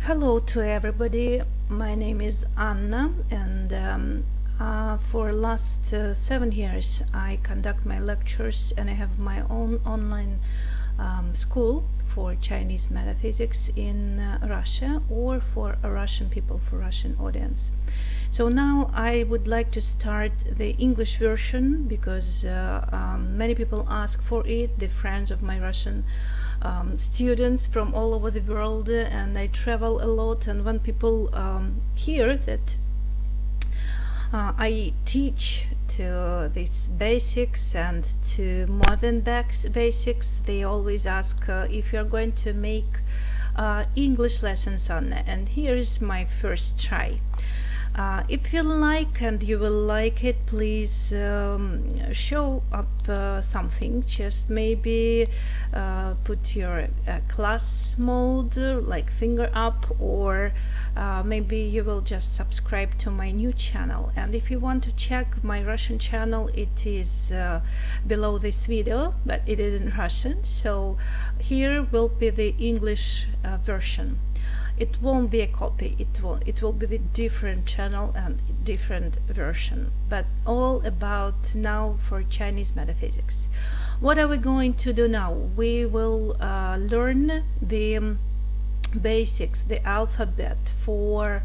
Hello to everybody. My name is Anna, and for last 7 years I conduct my lectures, and I have my own online school for Chinese Metaphysics in Russia, or for Russian people, for Russian audience. So now I would like to start the English version because many people ask for it, the friends of my Russian students from all over the world, and I travel a lot, and when people hear that I teach to these basics and to modern basics, they always ask if you're going to make English lessons on it, and here's my first try. If you like and you will like it, please show up something. Just maybe put your class mode, like finger up, or maybe you will just subscribe to my new channel. And if you want to check my Russian channel, it is below this video, but it is in Russian. So here will be the English version. It won't be a copy, it will be the different channel and different version, but all about now for Chinese metaphysics. What are we going to do now? We will learn the basics, the alphabet for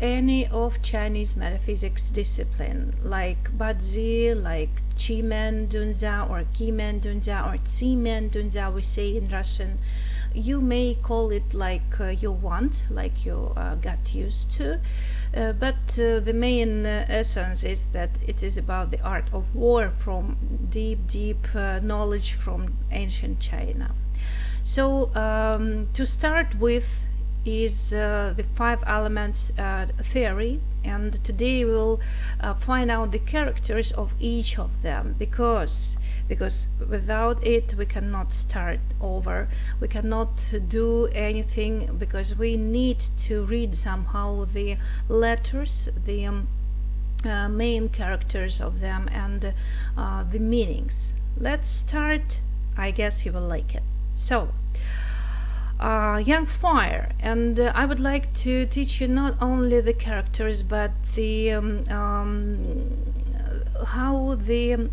any of Chinese metaphysics discipline, like Bazi, like Qimen Dunza, or Kimen Dunza, or Tsimen Dunza, we say in Russian. You may call it like you want, like you got used to, but the main essence is that it is about the art of war from deep knowledge from ancient China. So to start with is the 5 elements theory, and today we'll find out the characters of each of them, because without it we cannot start over, we cannot do anything, because we need to read somehow the letters, the main characters of them, and the meanings. Let's start. I guess you will like it. So young fire, and I would like to teach you not only the characters, but the how the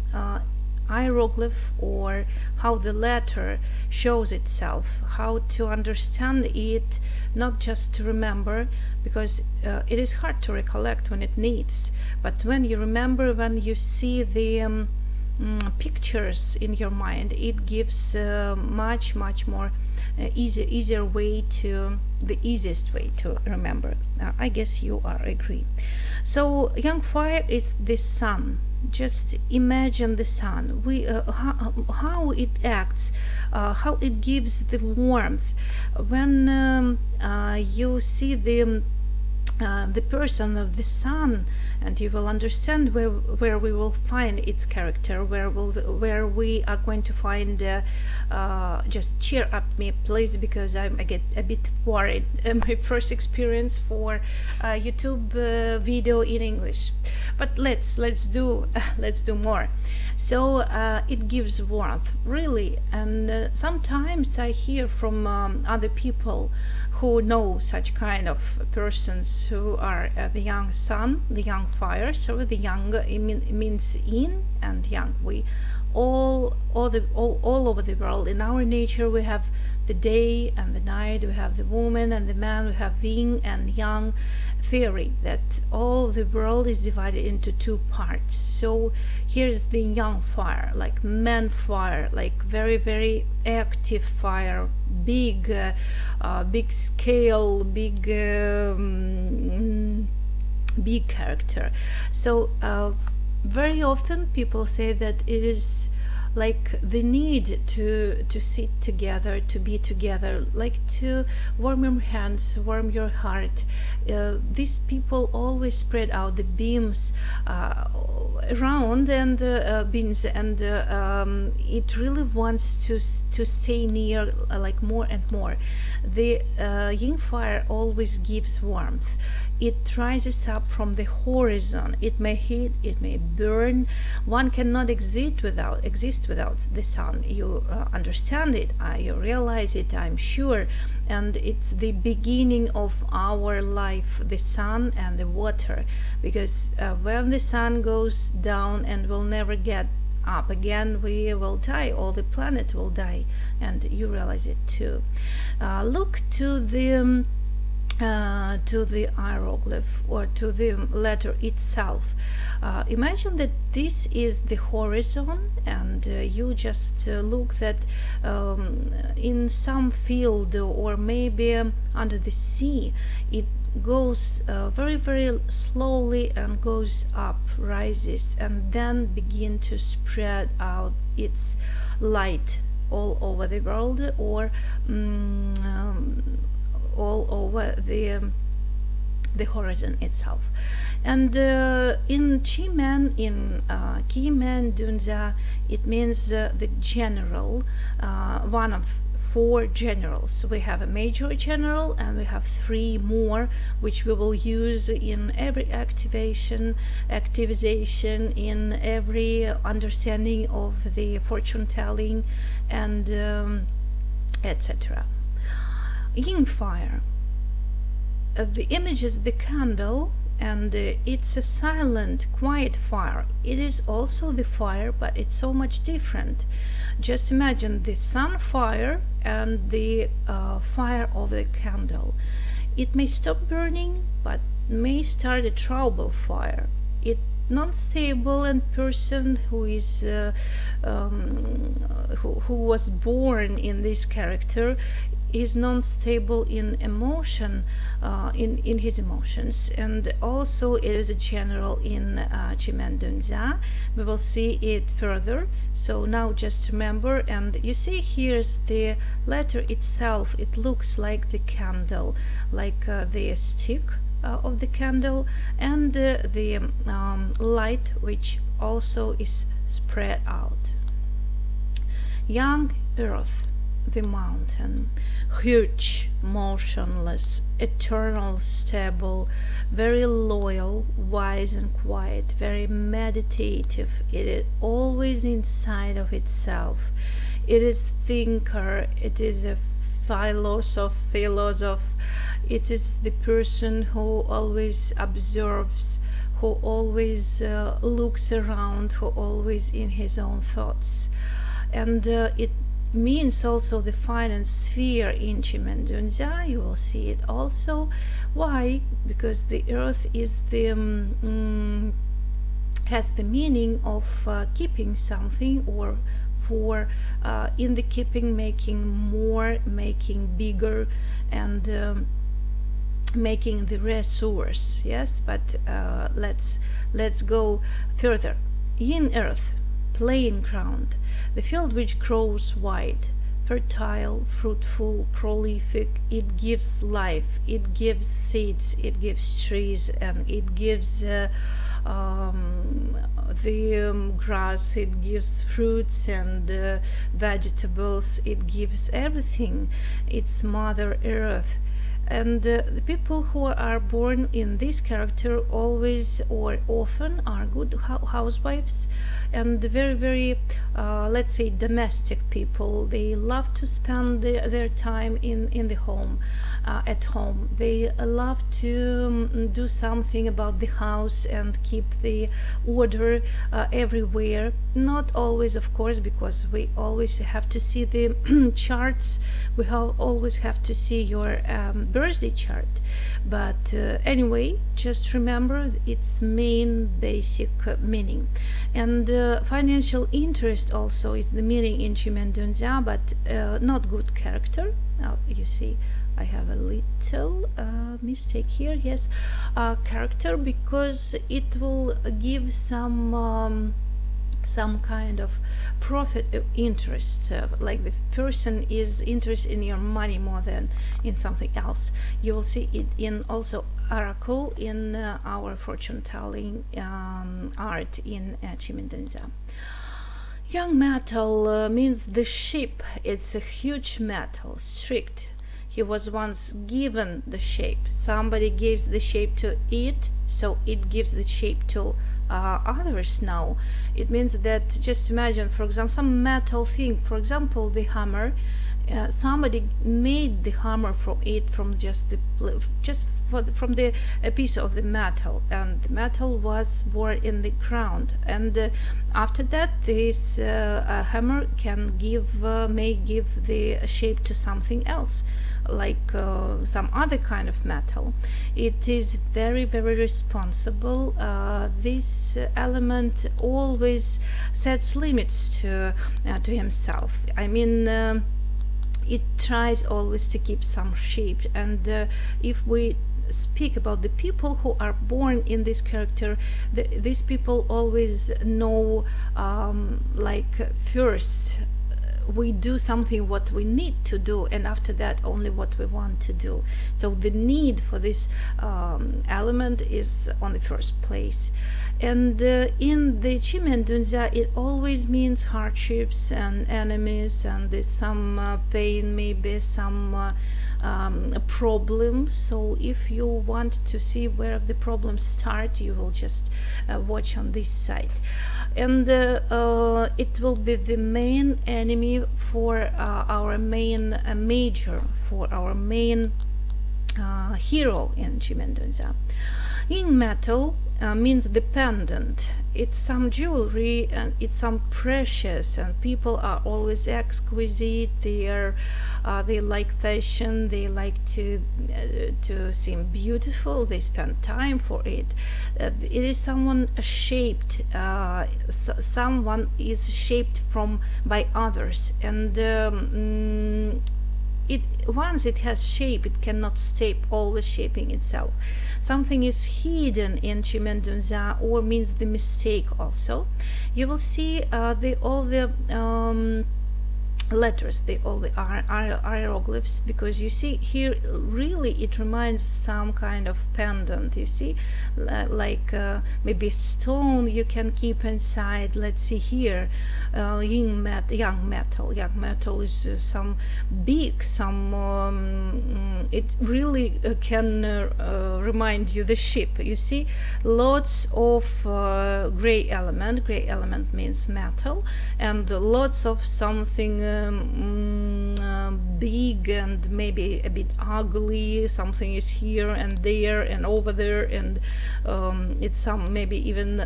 hieroglyph, or how the letter shows itself, how to understand it, not just to remember, because it is hard to recollect when it needs, but when you remember, when you see the pictures in your mind, it gives much more easier way to, the easiest way to remember. I guess you are agree. So young fire is the sun. Just imagine the sun. How it acts, how it gives the warmth when you see the person of the sun, and you will understand where we will find its character, where we are going to find just cheer up me, please, because I get a bit worried. My first experience for YouTube video in English, but let's do more. So it gives warmth, really, and sometimes I hear from other people who know such kind of persons who are the young sun, the young fire. So the young means yin and yang. We all over the world, in our nature, we have the day and the night, we have the woman and the man, we have yin and yang theory, that all the world is divided into 2 parts. So here's the young fire, like man fire, like very active fire, big scale, big character. So very often people say that it is like the need to sit together, to be together, like to warm your hands, warm your heart. These people always spread out the beams around, and beams, and it really wants to stay near, like more and more. The yin fire always gives warmth. It rises up from the horizon. It may heat, it may burn. One cannot exist exist without the sun. You understand it, you realize it, I'm sure, and it's the beginning of our life, the sun and the water, because when the sun goes down and will never get up again, we will die, all the planet will die, and you realize it too. Look to the hieroglyph, or to the letter itself. Imagine that this is the horizon, and you just look that in some field, or maybe under the sea, it goes very, very slowly and goes up, rises, and then begin to spread out its light all over the world, or all over the horizon itself. And in Chimen, in Kimen Dunza, it means the general, one of 4 generals. We have a major general, and we have 3 more, which we will use in every activization, in every understanding of the fortune telling, and etc. Yin fire. The image is the candle, and it's a silent, quiet fire. It is also the fire, but it's so much different. Just imagine the sun fire and the fire of the candle. It may stop burning, but may start a trouble fire. It non-stable, and person who is who was born in this character is non-stable in emotion, in his emotions, and also it is a general in Chimen Dunza. We will see it further, so now just remember. And you see, here's the letter itself. It looks like the candle, like the stick of the candle, and the light, which also is spread out. Young earth, the mountain, huge, motionless, eternal, stable, very loyal, wise and quiet, very meditative. It is always inside of itself. It is thinker, it is a philosoph. It is the person who always observes, who always looks around, who always in his own thoughts. And it means also the finance sphere in Chimen Dunza. You will see it also. Why? Because the earth is the has the meaning of keeping something, or for in the keeping, making more, making bigger, and making the resource. Yes, but let's go further. In earth, plain ground, the field which grows wide, fertile, fruitful, prolific. It gives life, it gives seeds, it gives trees, and it gives the grass, it gives fruits and vegetables, it gives everything. It's Mother Earth. And the people who are born in this character always or often are good housewives, and very, very let's say domestic people. They love to spend their time in the home, at home. They love to do something about the house and keep the order everywhere. Not always, of course, because we always have to see the charts. We always have to see your birthday chart. But anyway, just remember its main basic meaning. And financial interest also is the meaning in Chimen Dunza, but not good character. Now you see I have a little mistake here. Yes, character, because it will give some kind of profit interest, like the person is interested in your money more than in something else. You will see it in also oracle in our fortune telling art in Chimen Dunza. Young metal means the shape. It's a huge metal, strict. He was once given the shape. Somebody gives the shape to it, so it gives the shape to others know. It means that, just imagine, for example, some metal thing, for example, the hammer. Somebody made the hammer from just from the a piece of the metal, and the metal was born in the ground, and after that this hammer may give the shape to something else, like some other kind of metal. It is very, very responsible. This element always sets limits to himself. I mean, it tries always to keep some shape, and if we speak about the people who are born in this character, these people always know, like, first we do something what we need to do, and after that only what we want to do. So the need for this element is on the first place. And in the Chimendunza, it always means hardships and enemies, and there's some pain, maybe some problem. So if you want to see where the problems start, you will just watch on this side, and it will be the main enemy for our main major, for our main hero in Chimendunza. In metal means the pendant. It's some jewelry, and it's some precious, and people are always exquisite. They like fashion, they like to seem beautiful, they spend time for it. It is someone shaped, someone is shaped by others, and once it has shape, it cannot stay always shaping itself. Something is hidden in Chimendunza, or means the mistake also. You will see all the letters, all the hieroglyphs, because you see here really it reminds some kind of pendant. You see, like maybe stone you can keep inside. Let's see here, young metal is some big, it really can remind you the ship. You see, lots of gray element means metal, and lots of something big and maybe a bit ugly. Something is here and there and over there, and it's some maybe even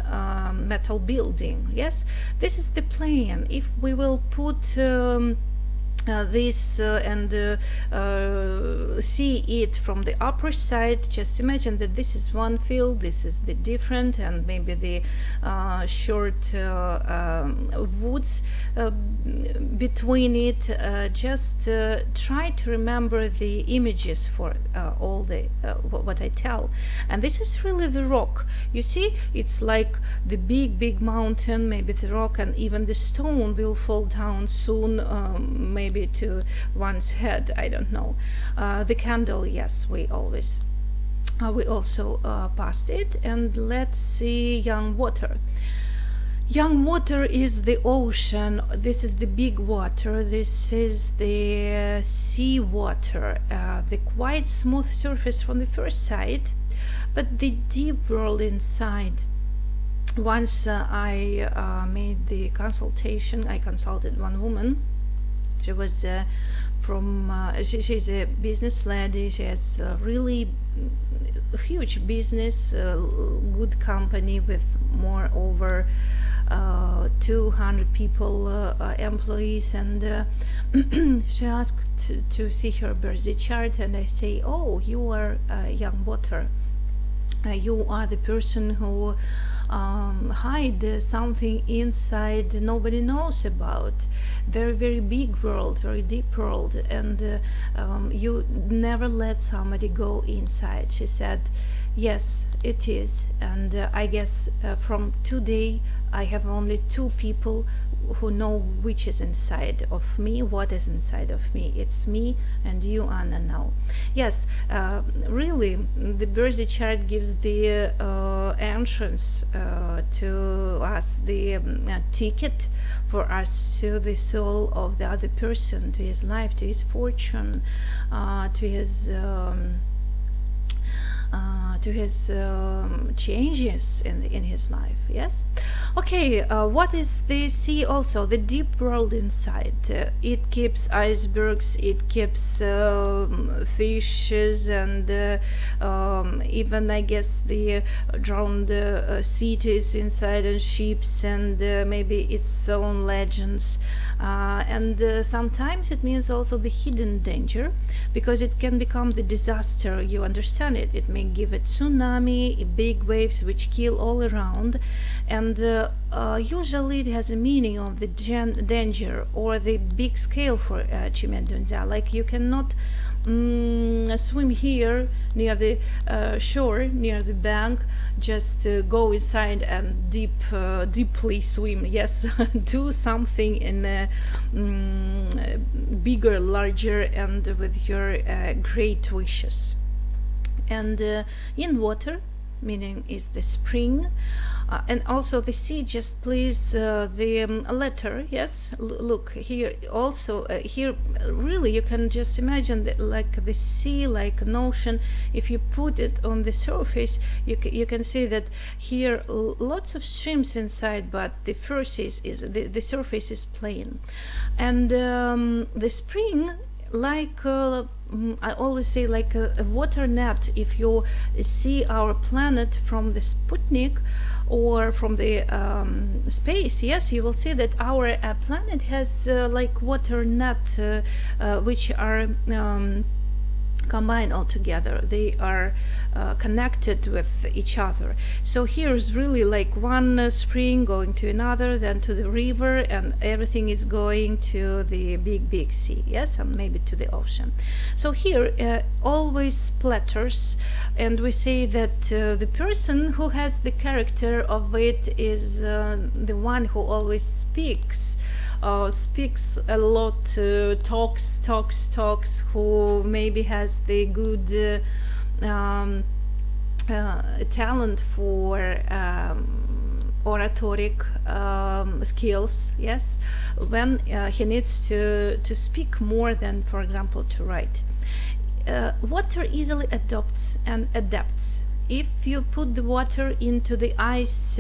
metal building. Yes, this is the plan. If we will put this and see it from the upper side, just imagine that this is one field, this is the different, and maybe the short woods between it. Just try to remember the images for all the what I tell. And this is really the rock. You see, it's like the big mountain, maybe the rock, and even the stone will fall down soon, maybe to one's head. I don't know. The candle, yes, we also passed it. And let's see, young water. Young water is the ocean. This is the big water. This is the sea water. The quite smooth surface from the first sight, but the deep world inside. Once I made the consultation, I consulted one woman. She was she's a business lady. She has a really huge business, good company with more over 200 people, employees, and she asked to see her birthday chart, and I say, oh, you are young water. You are the person who hide something inside nobody knows about. Very big world, very deep world, and you never let somebody go inside. She said, yes, it is. And I guess from today I have only two people who know which is inside of me, what is inside of me. It's me and you, Anna, now. Yes, really, the birthday chart gives the entrance to us, the ticket for us to the soul of the other person, to his life, to his fortune, to his to his changes in his life. Yes. Okay. What is the sea? Also, the deep world inside. It keeps icebergs. It keeps fishes and even, I guess, the drowned cities inside, and ships, and maybe its own legends. And sometimes it means also the hidden danger, because it can become the disaster. You understand it. It may give a tsunami, big waves which kill all around, and usually it has a meaning of the danger or the big scale for Chimendunza. Like you cannot swim here near the shore, near the bank, just go inside and deeply swim. Yes, do something in a bigger, larger, and with your great wishes. And in water, meaning is the spring, and also the sea just plays the letter. Yes, look here also, here really you can just imagine that, like the sea, like an ocean. If you put it on the surface, you can see that here lots of streams inside, but the surface is plain. And the spring, like I always say, like a water net. If you see our planet from the Sputnik or from the space, yes, you will see that our planet has like water net, which are combined all together. They are connected with each other. So here's really like one spring going to another, then to the river, and everything is going to the big sea. Yes, and maybe to the ocean. So here always splatters, and we say that the person who has the character of it is the one who always speaks a lot, talks, who maybe has the good talent for oratoric skills. Yes, when he needs to speak more than, for example, to write. Water easily adopts and adapts. If you put the water into the ice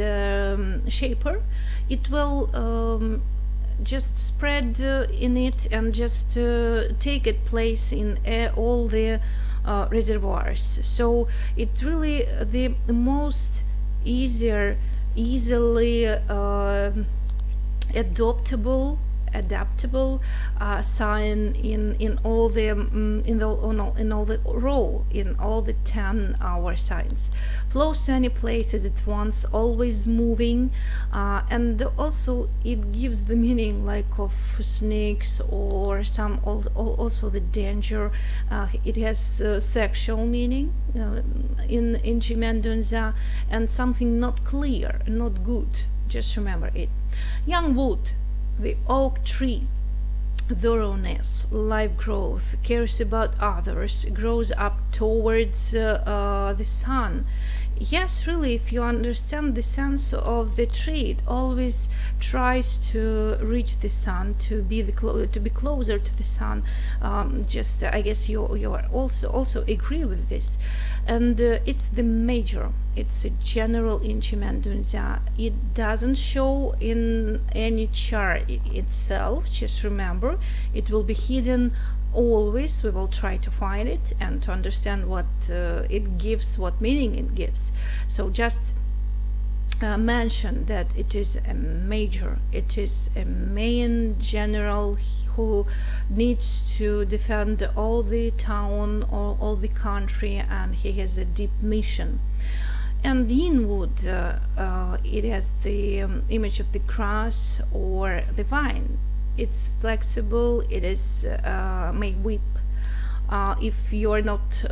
shaper, it will just spread in it and just take its place in all the reservoirs. So it really the most easily adaptable sign in all the in all the 10-hour signs. Flows to any places at once, always moving, and also it gives the meaning like of snakes or some also the danger. It has sexual meaning in Chimendunza, and something not clear, not good. Just remember it. Young wood, the oak tree, thoroughness, life growth, cares about others, grows up towards the sun. Yes, really, if you understand the sense of the tree, it always tries to reach the sun, to be closer to the sun. Just I guess you are also agree with this, and it's the major. It's a general in Chimendunza. It doesn't show in any chart itself. Just remember, it will be hidden always. We will try to find it and to understand what it gives, what meaning it gives. So just mention that it is a major, it is a main general who needs to defend all the town or all the country, and he has a deep mission. And in wood, it has the image of the grass or the vine. It's flexible, it is may whip if you're not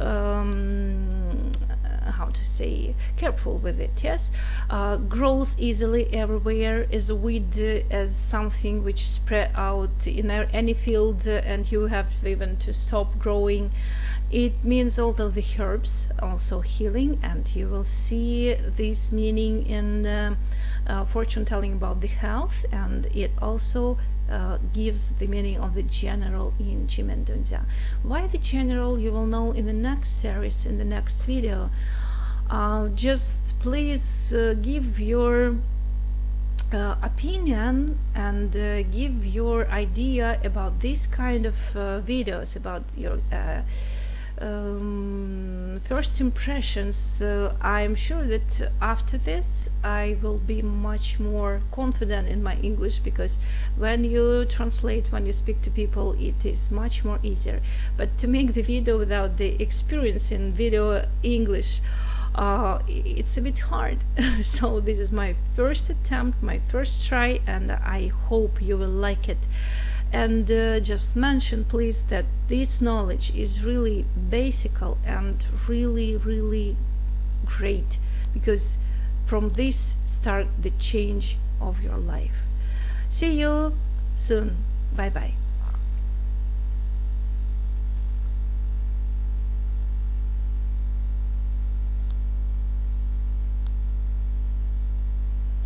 how to say careful with it. Yes, growth easily everywhere, is weed as something which spread out in any field, and you have even to stop growing. It means all of the herbs, also healing, and you will see this meaning in fortune telling about the health, and it also gives the meaning of the general in Chimendunzia. Why the general, you will know in the next series, in the next video. Just please give your opinion and give your idea about this kind of videos, about your first impressions. I'm sure that after this I will be much more confident in my English, because when you translate, when you speak to people, it is much more easier. But to make the video without the experience in video English, it's a bit hard. So this is my first attempt, my first try, and I hope you will like it. And just mention please that this knowledge is really basic and really great, because from this start the change of your life. See you soon. Bye bye.